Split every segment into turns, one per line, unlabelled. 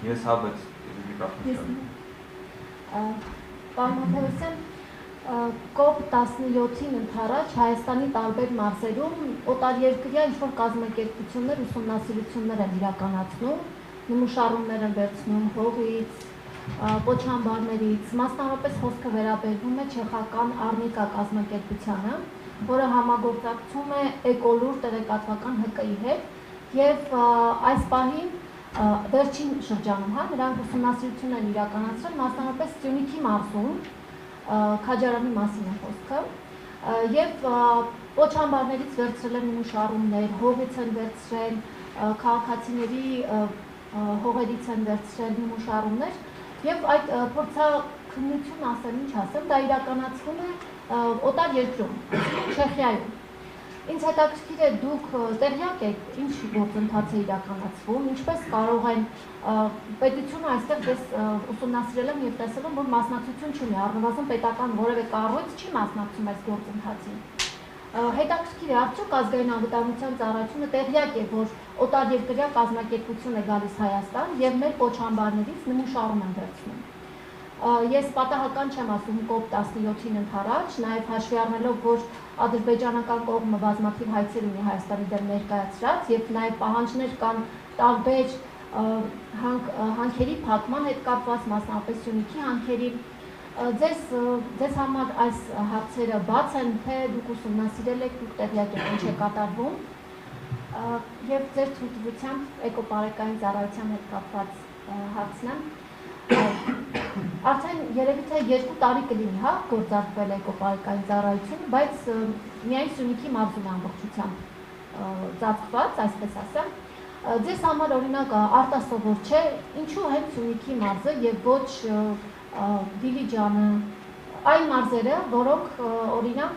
Ես հաբեց միկրոֆոն։
Պարոն Մաթևոսյան, COP 17-ին ընթരാճ Հայաստանի տարբեր մարզերում օտարերկրյա ինչ-որ կազմակերպություններ ուսումնասիրություններ են իրականացնում, նմուշառումներ են վերցնում հողից, պոչամբարներից, մասնավորապես խոսքը վերաբերվում է չեխական Արնիկա կազմակերպությանը, որը համագործակցում է Էկոլուր տեղեկատվական ՀԿ-ի հետ եւ այս պահին վերջին շրջանում, նրանք ուսումնասիրություն են իրականացրել, մասնավորապես Սյունիքի մարզում, Քաջարանի մասին է խոսքը, եւ պոչամբարներից վերցրել են նմուշառումներ, հողից են վերցրել, քաղաքացիների հողերից են վերցրել նմուշառումներ, եւ այդ փորձաքննությունը ասեմ, ինչ ասեմ, դա իրականացվում է օտար երկրում, Չեխիայում։ Ինձ հետաքրքիր է դուք տեղյակ եք ինչ գործընթաց է իրականացվում, ինչպես կարող են պետությունը այստեղ դες ուսումնասիրել եմ եւ տեսել եմ, որ մասնակցություն չունի, առնվազն պետական որևէ կառույց չի մասնակցում այս գործընթացին։ Հետաքրքիր է, արդյոք ազգային անվտանգության ծառայությունը տեղյակ է, որ օտարերկրյա կազմակերպություն է գալիս Հայաստան եւ մեր պոչամբարներից նմուշառում են վերցնում։ Ես պատահական չեմ ասում COP 17-ին ընթരാճ, նաև հաշվի առնելով, որ ադրբեջանական կողմը բազմաթիվ հայցեր ունի Հայաստանի դեմ ներկայացրած եւ նաև պահանջներ կան տարբեր հանքերի փակման հետ կապված, մասնավորապես Սյունիքի հանքերի, ձեզ համար այս հարցերը բաց են, թե դուք ուսումնասիրել եք, դուք տեղյակ եք ինչ է կատարվում եւ ձեր ցուցադրությամբ էկոպարեկային ծառայության հետ կապված հարցն է։ Արդեն երևի թե 2 տարի կլինի, հա, գործարկվել է էկոպարեկային ծառայությունը, բայց միայն Սյունիքի մարզում է ամբողջությամբ ծածկված, այսպես ասեմ։ Ձեզ համար օրինակ արտասովոր չէ, ինչու հենց Սյունիքի մարզը եւ ոչ Դիլիջանը, այն մարզերը, որոնք օրինակ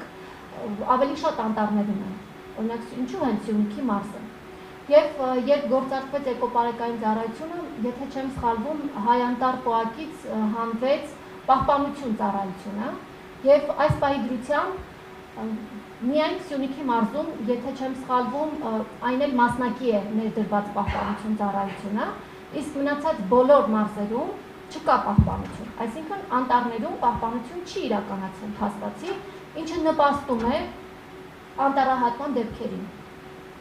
ավելի շատ անտառներ ունեն, օրինակ ինչու հենց Սյունիքի մարզը։ Եվ երբ գործարկվեց էկոպարեկային ծառայությունը, եթե չեմ սխալվում, Հայ-Անտառ պոակից հանվեց պահպանություն ծառայությունը, եւ այս պահի դրությամբ միայն Սյունիքի մարզում, եթե չեմ սխալվում, այն էլ մասնակի է ներդրված պահպանություն ծառայությունը, իսկ մնացած բոլոր մարզերում չկա պահպանություն, այսինքն անտառներում պահպանություն չի իրականացվում փաստացի, ինչը նպաստում է անտառահատման դեպքերին,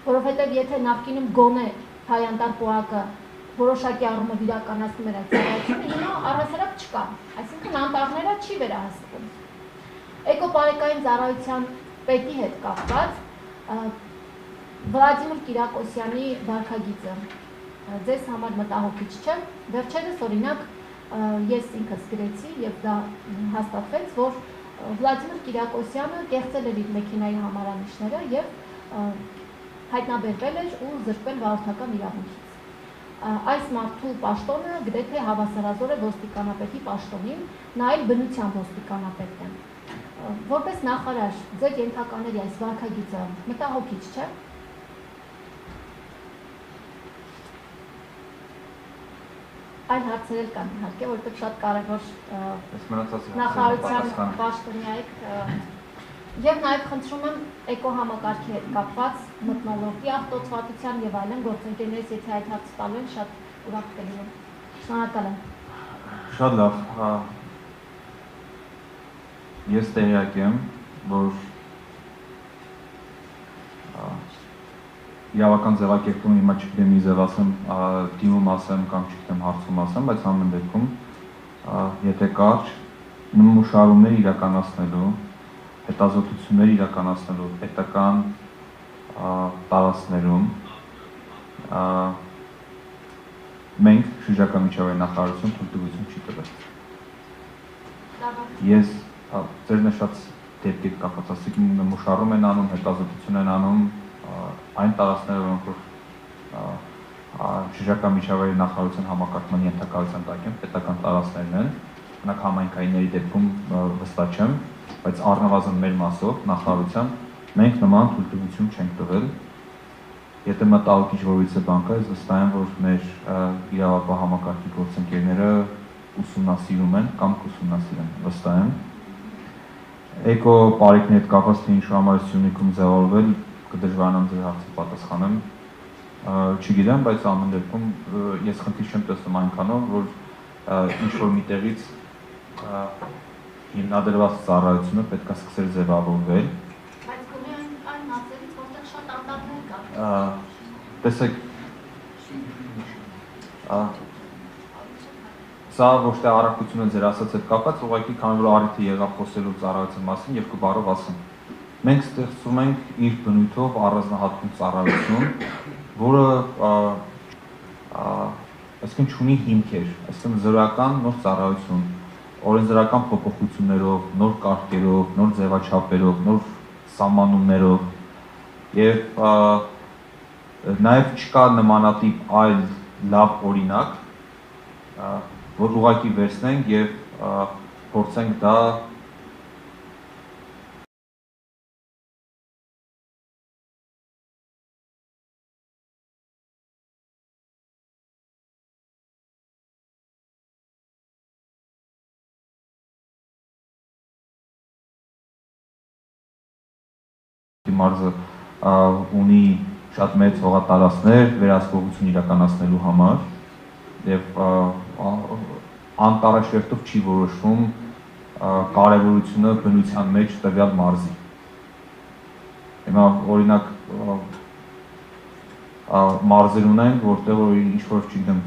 որովհետև եթե նախկինում գոնե Հայ-Անտառ պոակը որոշակի առումով իրականացնում էր այդ ծառայությունը, հիմա առհասարակ չկա, այսինքն անտառները չի վերահսկվում։ Էկոպարեկային ծառայության պետի հետ կապված Վլադիմիր Կիրակոսյանի վարքագիծը ձեզ համար մտահոգիչ չէ, վերջերս օրինակ ես ինքս գրեցի եւ դա հաստատվեց, որ Վլադիմիր Կիրակոսյանը կեղծել էր իր մեքենայի համարանիշները եւ հայտնաբերվել էր ու զրկվել վարորդական իրավունքից։ Այս մարդու պաշտոնը գրեթե հավասարազոր է ոստիկանապետի պաշտոնին, նա էլ բնության ոստիկանապետն է։ Որպես նախարար, ձեր ենթականների այս վարքագիծը մտահոգիչ չէ։ Այլ հարցեր էլ կան, իհարկե, որտեղ շատ կարևոր նախարարության պաշտոնյա եք։ Եվ նաև խնդրում եմ էկոհամակարգի հետ կապված մթնոլորտի աղտոտվածության եւ այլն գործընկերներից եթե այդ հարցը տալու են շատ ուրախ կլինեմ։ Շնորհակալ եմ։
Շատ լավ։ Ես տեղյակ եմ, որ իրավական ձևակերպումը հիմա չգիտեմ ի ձև ասեմ, դիմում ասեմ կամ չգիտեմ հարցում ասեմ, բայց ամեն դեպքում եթե կար նմուշառումներ իրականացնելու հետազոտություններ իրականացնելու պետական տարածքներում մենք շրջակա միջավայրի նախարարություն թույլտվություն չի տվել։ Ես ձեր նշած դեպքեր կապված ասեք նմուշառում են անում, հետազոտություն են անում այն տարածքները, որոնք շրջակա միջավայրի նախարարության համակարգման ենթակայության տակ են, պետական տարածքներն են, օրինակ համայնքայինների դեպքում վստահ չեմ, բայց առնվազն մեր մասով նախարարության մենք նման թույլտվություն չենք տվել։ Եթե մտահոգիչ որևիցե բան կա, ես վստահ եմ, որ մեր իրավապահ համակարգի գործընկերները ուսումնասիրում են կամ կուսումնասիրեն, վստահ եմ։ Էկոպարեկների հետ կապված թե ինչու համար Սյունիքում ձևավորվել, կդժվարանամ ձեր հարցին պատասխանեմ, չգիտեմ, բայց ամեն դեպքում ես խնդիր չեմ տեսնում այնքանով, որ ինչ-որ միտեղից հիմնադրված ծառայությունը պետք է սկսել ձևավորվել։
Բայց գոնե այն մասերից, որտեղ շատ անդամներ կան։
Տեսեք, սա ոչ թե առարկությունը ձեր ասած հետ կապված, ուղղակի քանի որ առիթը եղավ խոսելու ծառայության մասին, երկու բառով ասեմ։ Մենք ստեղծում ենք իր բնույթով առանձնահատուկ ծառայություն, որը այսինքն չունի հիմքեր, այսինքն զորական նոր ծառայություն, օրենսդրական փոփոխություններով, նոր կարգերով, նոր ձևաչափերով, նոր սահմանումներով եւ նաեւ չկա նմանատիպ այլ լավ օրինակ, որ ուղղակի վերցնենք եւ փորձենք դա մարզը ունի շատ մեծ հողատարածքներ վերահսկողություն իրականացնելու համար եւ անտառաշերտով չի որոշվում կարևորությունը բնության մեջ տվյալ մարզի։ Հիմա օրինակ մարզեր ունենք, որտեղ ինչ-որ չգիտեմ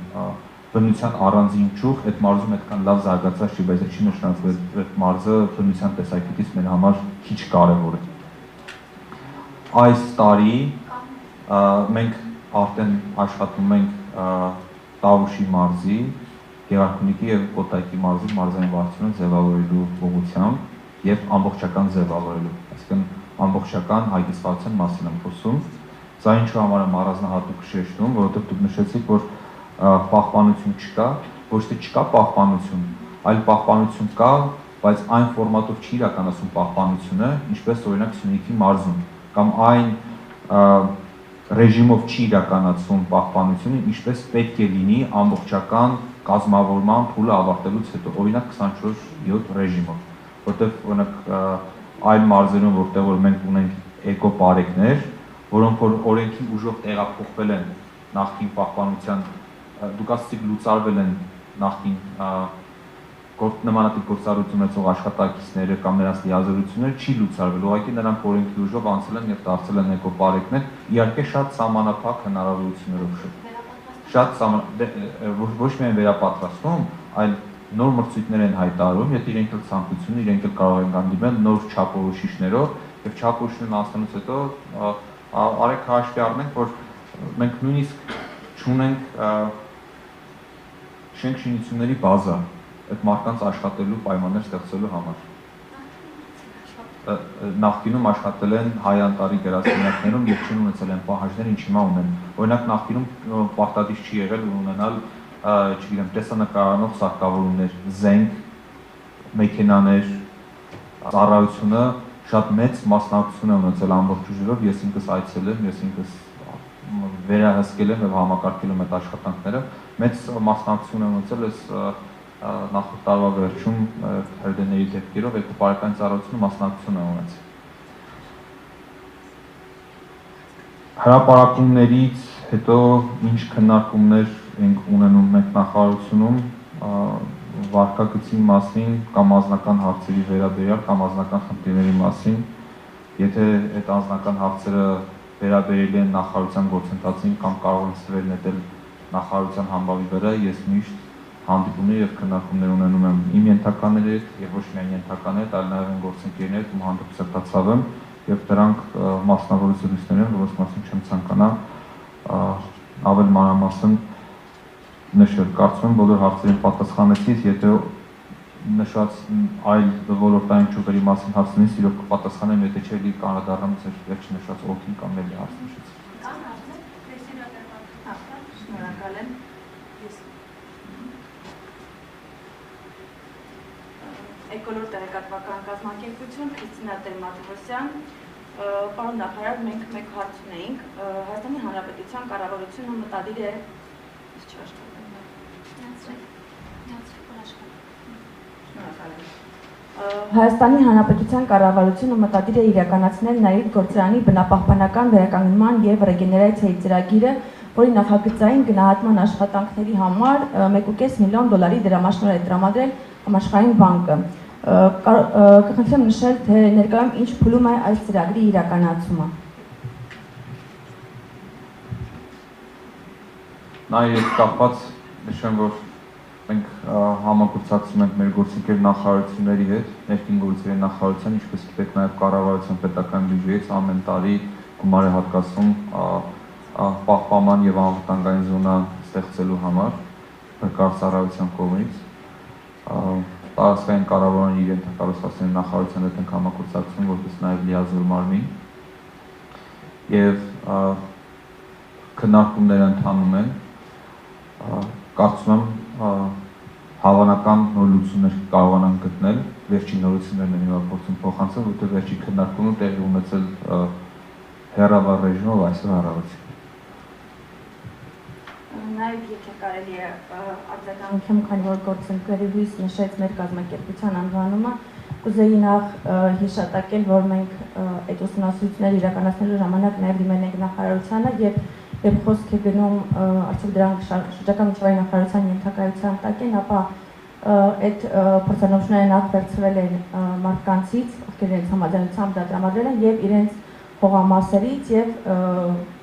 բնության առանձին ճյուղ, այդ մարզում այդքան լավ զարգացած չի, բայց չի նշանակում որ այդ մարզը բնության տեսակետից մեր համար քիչ կարևոր է։ Այս տարի մենք արդեն աշխատում ենք Տավուշի մարզի, Գեղարքունիքի եւ Կոտայքի մարզի մարզային վարչությունը ձևավորելու ուղղությամբ եւ ամբողջական ձևավորելու, այսինքն ամբողջական հագեցվածության մասին եմ խոսում։ Սա ինչու համար եմ առանձնահատուկ շեշտում, որովհետեւ դուք նշեցիք, որ պահպանություն չկա, ոչ թե չկա պահպանություն, այլ պահպանություն կա, բայց այն ֆորմատով չի իրականացում պահպանությունը, ինչպես օրինակ Սյունիքի մարզում, կամ այն ռեժիմով չի իրականացում պահպանությունը, ինչպես պետք է լինի ամբողջական կազմավորման փուլը ավարտելուց հետո, օրինակ 24/7 ռեժիմով, որտեղ օրինակ այլ մարզերում, որտեղ որ մենք ունենք էկոպարեկներ, որոնք որ օրենքի ուժով տեղափոխվել են նախկին պահպանության, դուք ասացիք լուծարվել են նախկին նմանատիպ գործառույթ ունեցող աշխատակիցները կամ նրանց լիազորությունները չի լուծարվել, ուղղակի նրանք օրենքի ուժով անցել են եւ դարձել են էկոպարեկներ, իհարկե շատ սահմանափակ հնարավորություններով շատ ոչ միայն վերապատրաստում, այլ նոր մրցույթներ են հայտարարում, եթե իրենք էլ ցանկություն, իրենք էլ կարող են հանդիպել նոր չափորոշիչներով եւ չափորոշիչներն անցնելուց հետո արեք հաշվի առնենք, որ մենք նույնիսկ չունենք շինությունների բազա այդ մարդկանց աշխատելու պայմաններ ստեղծելու համար։ Նախկինում աշխատել են հայ անտառի գրասենյակներում եւ չեն ունեցել են պահանջներ, ինչ հիմա ունեն։ Օրինակ նախկինում պարտադիր չի եղել ունենալ, չգիտեմ, տեսանկարող սարքավորումներ, զենք, մեքենաներ, ծառայությունը շատ մեծ մասնակցություն է ունեցել ամբողջ ուժերով, ես ինքս այցելել, ես ինքս վերահսկել եմ եւ համակարգել եմ այդ աշխատանքները, մեծ մասնակցություն է ունեցել այս նախորդ տարվա վերջում հրդեհների դեպքերով էկոպարեկային ծառայությունը մասնակցություն է ունեցել։ Հրապարակումներից հետո ինչ քննարկումներ ենք ունենում մենք նախարարությունում վարկագծի մասին կամ անձնական հարցերի վերաբերյալ կամ անձնական խնդիրների մասին, եթե այդ անձնական հարցերը վերաբերել են նախարարության գործընթացին կամ կարող են ստվել նետել նախարարության համբավի վրա, ես միշտ հանդիպումներ եւ քննարկումներ ունենում եմ իմ ենթականների հետ եւ ոչ միայն ենթականների հետ, այլ նաեւ այն գործընկերների հետ, ում հանդեպ սրտացավ եմ եւ դրանք մասնավոր զրույցներ են, որոնց մասին չեմ ցանկանա ավել մանրամասն նշել։ Կարծում եմ բոլոր հարցերին պատասխանեցի, եթե նշած այլ ոլորտային ճյուղերի մասին հարցնից իրոք կպատասխանեմ, եթե չէ լի կանադառնամ ձեր վերջին նշած օդին կամ ելի հարց նշեցի։
Շնորհակալ եմ։ Էկոլոր տեղեկատվական կազմակերպություն, Քրիստինա Տեր-Մաթևոսյան, պարոն նախարար, մենք մեկ հարց ունեինք, Հայաստանի Հանրապետության կառավարությունը մտադիր է Հայաստանի Հանրապետության կառավարությունը մտադիր է իրականացնել նաև գործարանի բնապահպանական վերականգնման եւ ռեգեներացիայի ծրագիրը,
որի նախագծային գնահատման աշխատանքների համար $1.5 միլիոն դրամաշնորհ է տրամադրել Համաշխարհային բանկը։ Կխնդրեմ նշել, թե ներկայում ինչ փուլում է այս ծրագրի իրականացումը։
Նաև կապված նշեմ, որ մենք համագործակցում ենք մեր գործընկեր նախարարությունների հետ, ներքին գործերի նախարարության, ինչպես գիտեք, նաև կառավարության պետական բյուջեից ամեն տարի գումար է հատկացվում պահպանման եւ անվտանգային զոնա ստեղծելու համար փրկարծարայության կողմից։ Տարածքային կառավարման իր ենթակառուցվածքների նախարարության հետ ենք համագործակցում, որպես նաև լիազոր մարմին, եւ քննարկումները ընթանում են։ Կարծում եմ հավանական նոր լուծումներ կարողանանք գտնել, վերջին նորություններն են հիմա փորձում փոխանցել, որտեղ վերջին քննարկումը տեղի ունեցել հեռավար ռեժիմով այսօր առավոտյան։
Նաև եթե կարելի է
արձագանքեմ, քանի որ գործընկերի հույս նշեց մեր կազմակերպության անվանումը, կուզեի նախ հիշատակել, որ մենք այդ ուսումնասիրությունները իրականացնելու ժամանակ նաև դիմել ենք նախարարությանը եւ խոսք է գնում արդյոք դրանք շրջակա միջավայրի նախարարության ենթակայության տակ են, ապա այդ փորձանոցները նախ վերցվել են մարդկանցից, ովքեր իրենց համաձայնությամբ դա տրամադրել են եւ իրենց հողամասերից եւ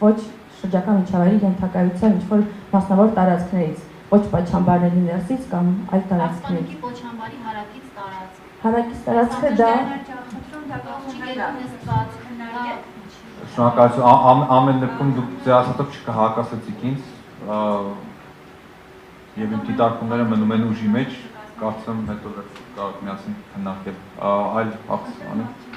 ոչ շրջակա միջավայրի ենթակայության ինչ-որ մասնավոր տարածքներից, ոչ Պաչամբարների ներսից կամ այլ տարածքներից։
Ասպանիկի Պոչամբարի հարակից տարածք։
Հարակից տարածքը դա
Շնորհակալություն, ամեն դեպքում դուք ձեր ասածով չկհակասեցիք ինձ, եւ իմ դիտարկումները մնում են ուժի մեջ, կարծում եմ հետո կարող միասին քննարկել այլ հարց անենք։